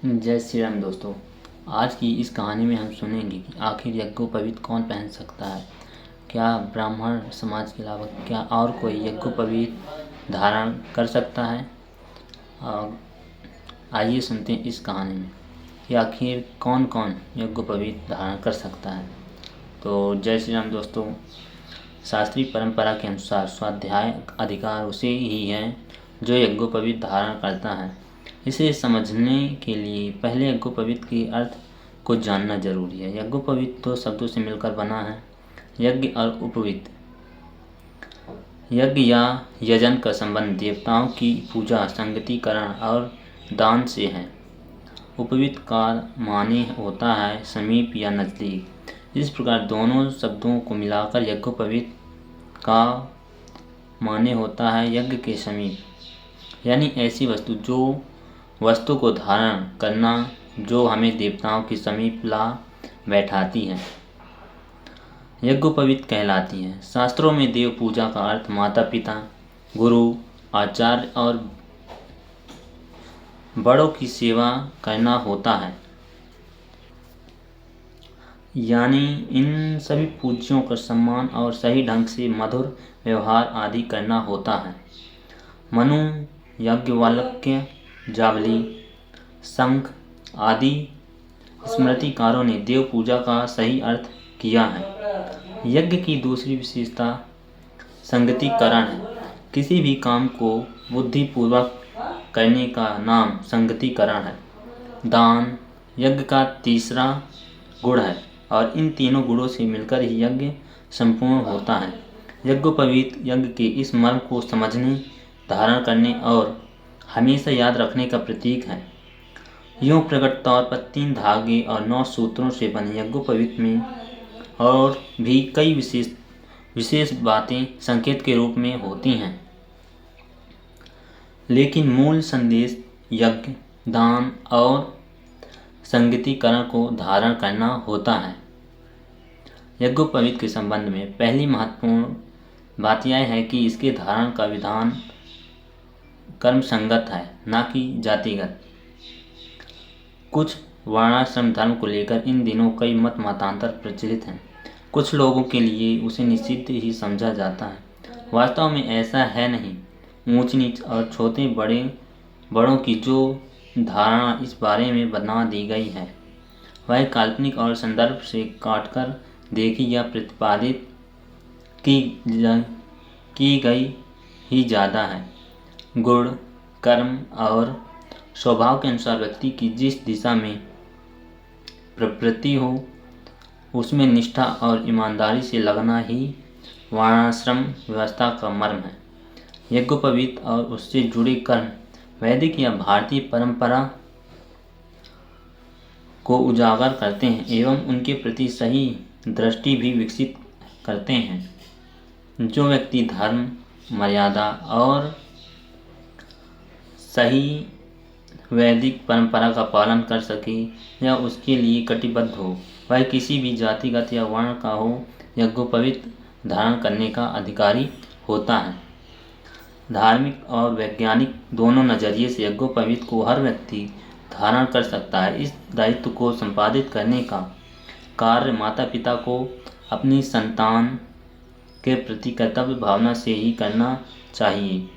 जय श्री राम दोस्तों। आज की इस कहानी में हम सुनेंगे कि आखिर यज्ञोपवीत कौन पहन सकता है। क्या ब्राह्मण समाज के अलावा क्या और कोई यज्ञोपवीत धारण कर सकता है। आइए सुनते हैं इस कहानी में कि आखिर कौन कौन यज्ञोपवीत धारण कर सकता है। तो जय श्री राम दोस्तों। शास्त्रीय परंपरा के अनुसार स्वाध्याय अधिकार उसे ही है जो यज्ञोपवीत धारण करता है। इसे समझने के लिए पहले यज्ञोपवीत के अर्थ को जानना जरूरी है। यज्ञोपवीत दो शब्दों से मिलकर बना है, यज्ञ और उपवीत। यज्ञ या यजन का संबंध देवताओं की पूजा, संगतिकरण और दान से है। उपवीत का माने होता है समीप या नज़दीक। इस प्रकार दोनों शब्दों को मिलाकर यज्ञोपवीत का माने होता है यज्ञ के समीप, यानी ऐसी वस्तु को धारण करना जो हमें देवताओं के समीप ला बैठाती है, यज्ञोपवीत कहलाती है। शास्त्रों में देव पूजा का अर्थ माता पिता, गुरु, आचार्य और बड़ों की सेवा करना होता है, यानी इन सभी पूज्यों का सम्मान और सही ढंग से मधुर व्यवहार आदि करना होता है। मनु, याज्ञवल्क्य, जावली, शंख आदि स्मृतिकारों ने देव पूजा का सही अर्थ किया है। यज्ञ की दूसरी विशेषता संगतिकरण है। किसी भी काम को बुद्धिपूर्वक करने का नाम संगतिकरण है। दान यज्ञ का तीसरा गुण है और इन तीनों गुणों से मिलकर ही यज्ञ संपूर्ण होता है। यज्ञोपवीत यज्ञ के इस मर्म को समझने, धारण करने और हमेशा याद रखने का प्रतीक है। यूँ प्रकट तौर पर 3 धागे और 9 सूत्रों से बने यज्ञोपवीत में और भी कई विशेष बातें संकेत के रूप में होती हैं, लेकिन मूल संदेश यज्ञ, दान और संगतिकरण को धारण करना होता है। यज्ञोपवीत के संबंध में पहली महत्वपूर्ण बात यह है कि इसके धारण का विधान कर्म संगत है, न कि जातिगत। कुछ वर्णाश्रम धर्म को लेकर इन दिनों कई मतांतर प्रचलित हैं। कुछ लोगों के लिए उसे निषिद्ध ही समझा जाता है। वास्तव में ऐसा है नहीं। ऊंच नीच और छोटे बड़ों की जो धारणा इस बारे में बना दी गई है वह काल्पनिक और संदर्भ से काटकर देखी या प्रतिपादित की गई ही ज़्यादा है। गुण, कर्म और स्वभाव के अनुसार व्यक्ति की जिस दिशा में प्रवृत्ति हो उसमें निष्ठा और ईमानदारी से लगना ही वर्णाश्रम व्यवस्था का मर्म है। यज्ञोपवीत और उससे जुड़े कर्म वैदिक या भारतीय परंपरा को उजागर करते हैं एवं उनके प्रति सही दृष्टि भी विकसित करते हैं। जो व्यक्ति धर्म, मर्यादा और सही वैदिक परंपरा का पालन कर सके या उसके लिए कटिबद्ध हो, वह किसी भी जातिगत या वर्ण का हो, यज्ञोपवीत धारण करने का अधिकारी होता है। धार्मिक और वैज्ञानिक दोनों नज़रिए से यज्ञोपवीत को हर व्यक्ति धारण कर सकता है। इस दायित्व को संपादित करने का कार्य माता पिता को अपनी संतान के प्रति कर्तव्य भावना से ही करना चाहिए।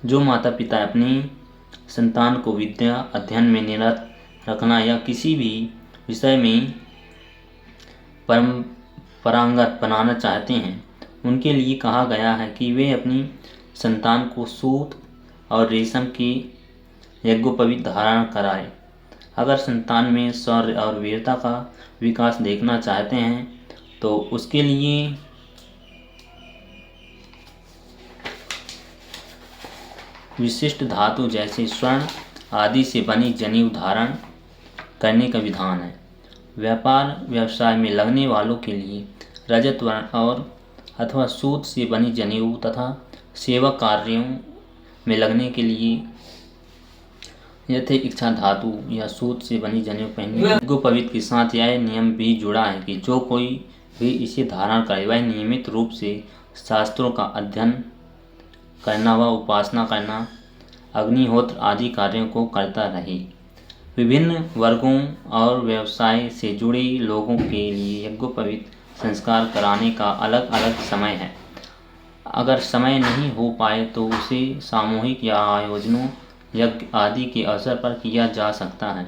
जो माता पिता अपनी संतान को विद्या अध्ययन में निरत रखना या किसी भी विषय में परंपरागत बनाना चाहते हैं, उनके लिए कहा गया है कि वे अपनी संतान को सूत और रेशम की यज्ञोपवीत धारण कराएं। अगर संतान में शौर्य और वीरता का विकास देखना चाहते हैं तो उसके लिए विशिष्ट धातु जैसे स्वर्ण आदि से बनी जनेऊ धारण करने का विधान है। व्यापार व्यवसाय में लगने वालों के लिए रजत वर्ण और अथवा सूत से बनी जनेऊ तथा सेवा कार्यों में लगने के लिए यथे इच्छा धातु या सूत से बनी जनेऊ पहननी। यज्ञोपवीत के साथ यह नियम भी जुड़ा है कि जो कोई भी इसे धारण करे वह नियमित रूप से शास्त्रों का अध्ययन करना व उपासना करना, अग्निहोत्र आदि कार्यों को करता रहे। विभिन्न वर्गों और व्यवसाय से जुड़े लोगों के लिए यज्ञोपवीत संस्कार कराने का अलग अलग समय है। अगर समय नहीं हो पाए तो उसे सामूहिक या आयोजनों, यज्ञ आदि के अवसर पर किया जा सकता है।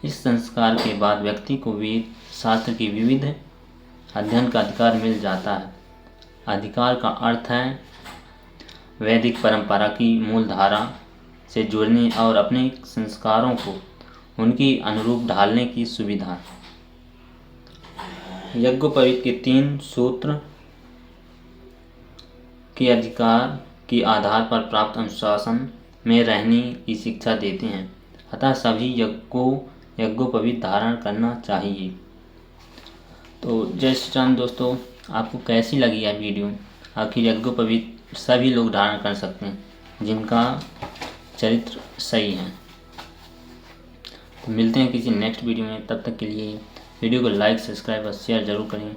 इस संस्कार के बाद व्यक्ति को वेद शास्त्र की विविध अध्ययन का अधिकार मिल जाता है। अधिकार का अर्थ है वैदिक परंपरा की मूल धारा से जुड़ने और अपने संस्कारों को उनकी अनुरूप ढालने की सुविधा। यज्ञोपवीत के 3 सूत्र के अधिकार के आधार पर प्राप्त अनुशासन में रहने की शिक्षा देते हैं। अतः सभी यज्ञोपवीत धारण करना चाहिए। तो जय श्री राम दोस्तों, आपको कैसी लगी यह वीडियो? आखिर यज्ञोपवीत सभी लोग धारण कर सकते हैं जिनका चरित्र सही है। तो मिलते हैं किसी नेक्स्ट वीडियो में, तब तक के लिए वीडियो को लाइक, सब्सक्राइब और शेयर ज़रूर करें।